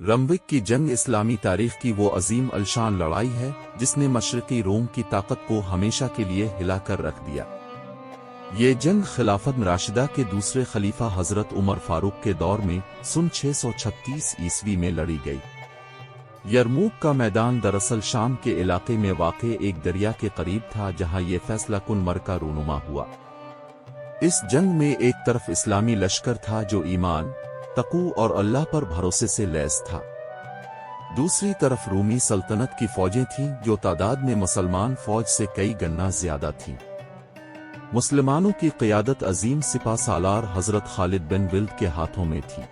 رمبک کی جنگ اسلامی تاریخ کی وہ عظیم الشان لڑائی ہے جس نے مشرقی روم کی طاقت کو ہمیشہ کے لیے ہلا کر رکھ دیا۔ یہ جنگ خلافت راشدہ کے دوسرے خلیفہ حضرت عمر فاروق کے دور میں سن 636 عیسوی میں لڑی گئی۔ یرموک کا میدان دراصل شام کے علاقے میں واقع ایک دریا کے قریب تھا جہاں یہ فیصلہ کن معرکہ رونما ہوا۔ اس جنگ میں ایک طرف اسلامی لشکر تھا جو ایمان، تقوی اور اللہ پر بھروسے سے لیس تھا۔ دوسری طرف رومی سلطنت کی فوجیں تھیں جو تعداد میں مسلمان فوج سے کئی گنا زیادہ تھیں۔ مسلمانوں کی قیادت عظیم سپہ سالار حضرت خالد بن ولید کے ہاتھوں میں تھی۔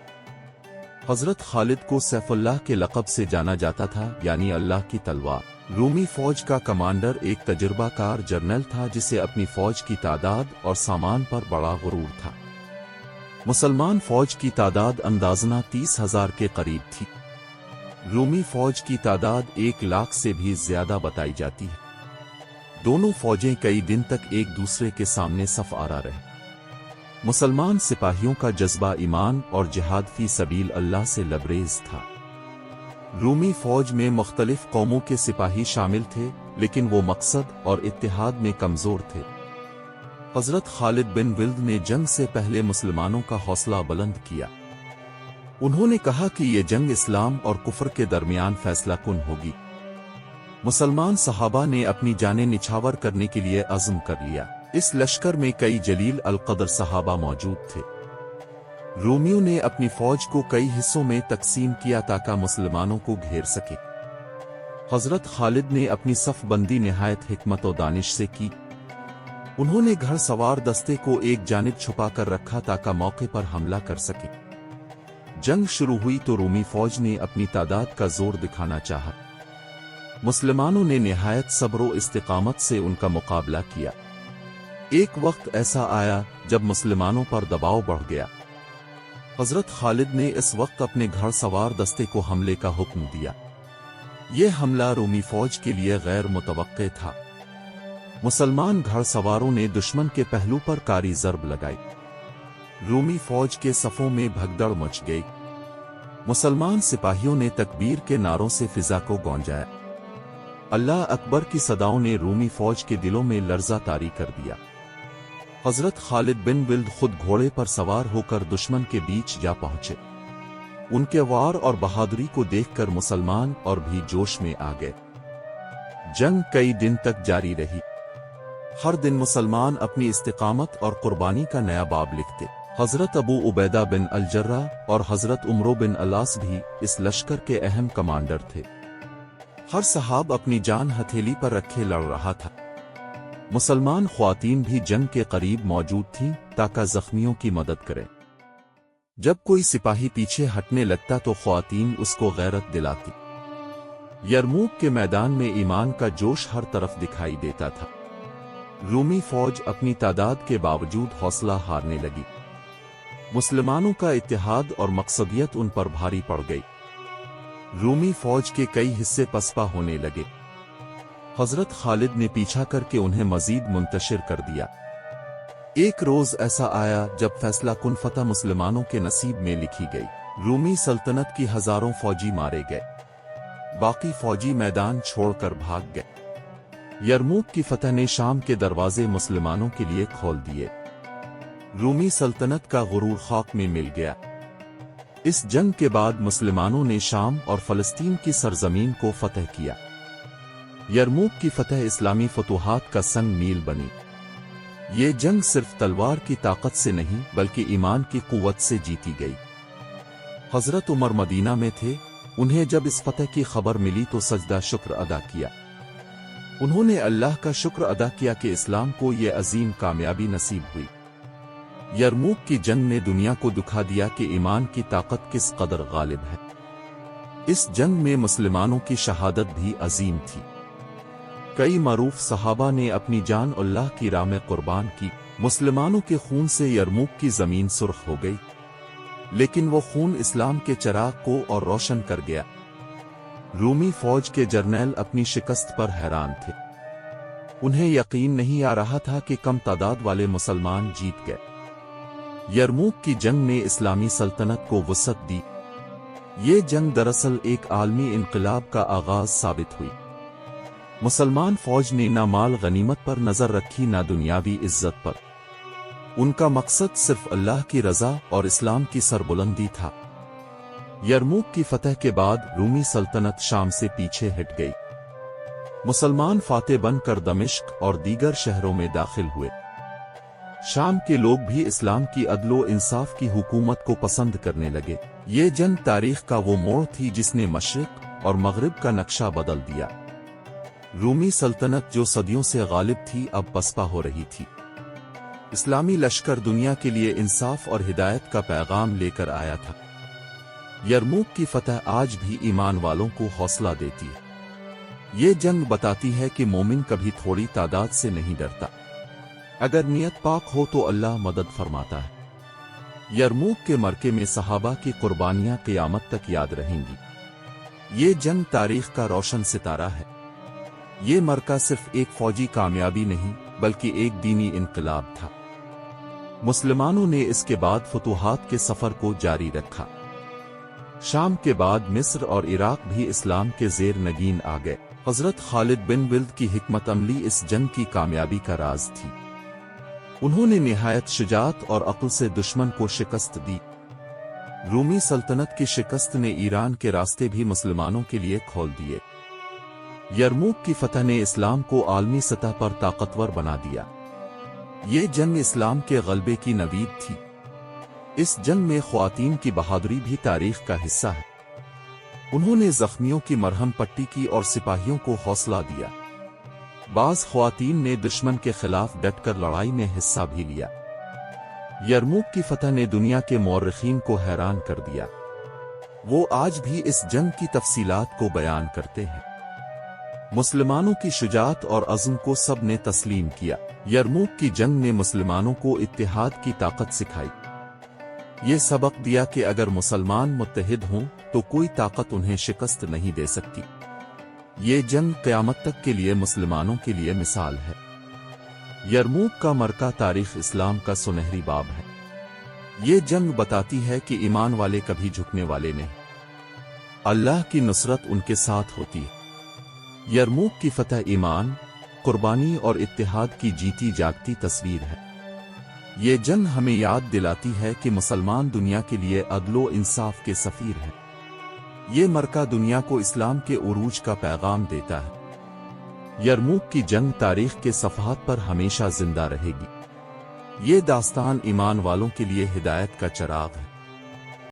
حضرت خالد کو سیف اللہ کے لقب سے جانا جاتا تھا، یعنی اللہ کی تلوار۔ رومی فوج کا کمانڈر ایک تجربہ کار جرنیل تھا جسے اپنی فوج کی تعداد اور سامان پر بڑا غرور تھا۔ مسلمان فوج کی تعداد اندازنہ 30,000 کے قریب تھی۔ رومی فوج کی تعداد 1,00,000 سے بھی زیادہ بتائی جاتی ہے۔ دونوں فوجیں کئی دن تک ایک دوسرے کے سامنے صف آرا رہے۔ مسلمان سپاہیوں کا جذبہ ایمان اور جہاد فی سبیل اللہ سے لبریز تھا۔ رومی فوج میں مختلف قوموں کے سپاہی شامل تھے، لیکن وہ مقصد اور اتحاد میں کمزور تھے۔ حضرت خالد بن ولید نے جنگ سے پہلے مسلمانوں کا حوصلہ بلند کیا۔ انہوں نے کہا کہ یہ جنگ اسلام اور کفر کے درمیان فیصلہ کن ہوگی۔ مسلمان صحابہ نے اپنی جانیں نچھاور کرنے کے لیے عزم کر لیا۔ اس لشکر میں کئی جلیل القدر صحابہ موجود تھے۔ رومیوں نے اپنی فوج کو کئی حصوں میں تقسیم کیا تاکہ مسلمانوں کو گھیر سکے۔ حضرت خالد نے اپنی صف بندی نہایت حکمت و دانش سے کی۔ انہوں نے گھڑ سوار دستے کو ایک جانب چھپا کر رکھا تاکہ موقع پر حملہ کر سکے۔ جنگ شروع ہوئی تو رومی فوج نے اپنی تعداد کا زور دکھانا چاہا۔ مسلمانوں نے نہایت صبر و استقامت سے ان کا مقابلہ کیا۔ ایک وقت ایسا آیا جب مسلمانوں پر دباؤ بڑھ گیا۔ حضرت خالد نے اس وقت اپنے گھڑ سوار دستے کو حملے کا حکم دیا۔ یہ حملہ رومی فوج کے لیے غیر متوقع تھا۔ مسلمان گھڑ سواروں نے دشمن کے پہلو پر کاری ضرب لگائی۔ رومی فوج کے صفوں میں بھگدڑ مچ گئی۔ مسلمان سپاہیوں نے تکبیر کے نعروں سے فضا کو گونجایا۔ اللہ اکبر کی صداؤں نے رومی فوج کے دلوں میں لرزہ طاری کر دیا۔ حضرت خالد بن ولید خود گھوڑے پر سوار ہو کر دشمن کے بیچ جا پہنچے۔ ان کے وار اور بہادری کو دیکھ کر مسلمان اور بھی جوش میں آ گئے۔ جنگ کئی دن تک جاری رہی۔ ہر دن مسلمان اپنی استقامت اور قربانی کا نیا باب لکھتے۔ حضرت ابو عبیدہ بن الجرہ اور حضرت عمرو بن العاص بھی اس لشکر کے اہم کمانڈر تھے۔ ہر صحاب اپنی جان ہتھیلی پر رکھے لڑ رہا تھا۔ مسلمان خواتین بھی جنگ کے قریب موجود تھیں تاکہ زخمیوں کی مدد کریں۔ جب کوئی سپاہی پیچھے ہٹنے لگتا تو خواتین اس کو غیرت دلاتی۔ یرموک کے میدان میں ایمان کا جوش ہر طرف دکھائی دیتا تھا۔ رومی فوج اپنی تعداد کے باوجود حوصلہ ہارنے لگی۔ مسلمانوں کا اتحاد اور مقصدیت ان پر بھاری پڑ گئی۔ رومی فوج کے کئی حصے پسپا ہونے لگے۔ حضرت خالد نے پیچھا کر کے انہیں مزید منتشر کر دیا۔ ایک روز ایسا آیا جب فیصلہ کن فتح مسلمانوں کے نصیب میں لکھی گئی۔ رومی سلطنت کی ہزاروں فوجی مارے گئے، باقی فوجی میدان چھوڑ کر بھاگ گئے۔ یرموک کی فتح نے شام کے دروازے مسلمانوں کے لیے کھول دیے۔ رومی سلطنت کا غرور خاک میں مل گیا۔ اس جنگ کے بعد مسلمانوں نے شام اور فلسطین کی سرزمین کو فتح کیا۔ یرموک کی فتح اسلامی فتوحات کا سنگ میل بنی۔ یہ جنگ صرف تلوار کی طاقت سے نہیں بلکہ ایمان کی قوت سے جیتی گئی۔ حضرت عمر مدینہ میں تھے۔ انہیں جب اس فتح کی خبر ملی تو سجدہ شکر ادا کیا۔ انہوں نے اللہ کا شکر ادا کیا کہ اسلام کو یہ عظیم کامیابی نصیب ہوئی۔ یرموک کی جنگ نے دنیا کو دکھا دیا کہ ایمان کی طاقت کس قدر غالب ہے۔ اس جنگ میں مسلمانوں کی شہادت بھی عظیم تھی۔ کئی معروف صحابہ نے اپنی جان اللہ کی راہ میں قربان کی۔ مسلمانوں کے خون سے یرموک کی زمین سرخ ہو گئی، لیکن وہ خون اسلام کے چراغ کو اور روشن کر گیا۔ رومی فوج کے جرنیل اپنی شکست پر حیران تھے۔ انہیں یقین نہیں آ رہا تھا کہ کم تعداد والے مسلمان جیت گئے۔ یرموک کی جنگ نے اسلامی سلطنت کو وسعت دی۔ یہ جنگ دراصل ایک عالمی انقلاب کا آغاز ثابت ہوئی۔ مسلمان فوج نے نہ مال غنیمت پر نظر رکھی نہ دنیاوی عزت پر۔ ان کا مقصد صرف اللہ کی رضا اور اسلام کی سربلندی تھا۔ یرموک کی فتح کے بعد رومی سلطنت شام سے پیچھے ہٹ گئی۔ مسلمان فاتح بن کر دمشق اور دیگر شہروں میں داخل ہوئے۔ شام کے لوگ بھی اسلام کی عدل و انصاف کی حکومت کو پسند کرنے لگے۔ یہ جنگ تاریخ کا وہ موڑ تھی جس نے مشرق اور مغرب کا نقشہ بدل دیا۔ رومی سلطنت جو صدیوں سے غالب تھی اب پسپا ہو رہی تھی۔ اسلامی لشکر دنیا کے لیے انصاف اور ہدایت کا پیغام لے کر آیا تھا۔ یرموک کی فتح آج بھی ایمان والوں کو حوصلہ دیتی ہے۔ یہ جنگ بتاتی ہے کہ مومن کبھی تھوڑی تعداد سے نہیں ڈرتا۔ اگر نیت پاک ہو تو اللہ مدد فرماتا ہے۔ یرموک کے مرکے میں صحابہ کی قربانیاں قیامت تک یاد رہیں گی۔ یہ جنگ تاریخ کا روشن ستارہ ہے۔ یہ مرکہ صرف ایک فوجی کامیابی نہیں بلکہ ایک دینی انقلاب تھا۔ مسلمانوں نے اس کے بعد فتوحات کے سفر کو جاری رکھا۔ شام کے بعد مصر اور عراق بھی اسلام کے زیر نگین آ گئے۔ حضرت خالد بن ولید کی حکمت عملی اس جنگ کی کامیابی کا راز تھی۔ انہوں نے نہایت شجاعت اور عقل سے دشمن کو شکست دی۔ رومی سلطنت کی شکست نے ایران کے راستے بھی مسلمانوں کے لیے کھول دیے۔ یرموک کی فتح نے اسلام کو عالمی سطح پر طاقتور بنا دیا۔ یہ جنگ اسلام کے غلبے کی نوید تھی۔ اس جنگ میں خواتین کی بہادری بھی تاریخ کا حصہ ہے۔ انہوں نے زخمیوں کی مرہم پٹی کی اور سپاہیوں کو حوصلہ دیا۔ بعض خواتین نے دشمن کے خلاف ڈٹ کر لڑائی میں حصہ بھی لیا۔ یرموک کی فتح نے دنیا کے مورخین کو حیران کر دیا۔ وہ آج بھی اس جنگ کی تفصیلات کو بیان کرتے ہیں۔ مسلمانوں کی شجاعت اور عزم کو سب نے تسلیم کیا۔ یرموک کی جنگ نے مسلمانوں کو اتحاد کی طاقت سکھائی۔ یہ سبق دیا کہ اگر مسلمان متحد ہوں تو کوئی طاقت انہیں شکست نہیں دے سکتی۔ یہ جنگ قیامت تک کے لیے مسلمانوں کے لیے مثال ہے۔ یرموک کا مرکہ تاریخ اسلام کا سنہری باب ہے۔ یہ جنگ بتاتی ہے کہ ایمان والے کبھی جھکنے والے نہیں۔ اللہ کی نصرت ان کے ساتھ ہوتی ہے۔ یرموک کی فتح ایمان، قربانی اور اتحاد کی جیتی جاگتی تصویر ہے۔ یہ جنگ ہمیں یاد دلاتی ہے کہ مسلمان دنیا کے لیے عدل و انصاف کے سفیر ہیں۔ یہ مرکہ دنیا کو اسلام کے عروج کا پیغام دیتا ہے۔ یرموک کی جنگ تاریخ کے صفحات پر ہمیشہ زندہ رہے گی۔ یہ داستان ایمان والوں کے لیے ہدایت کا چراغ ہے۔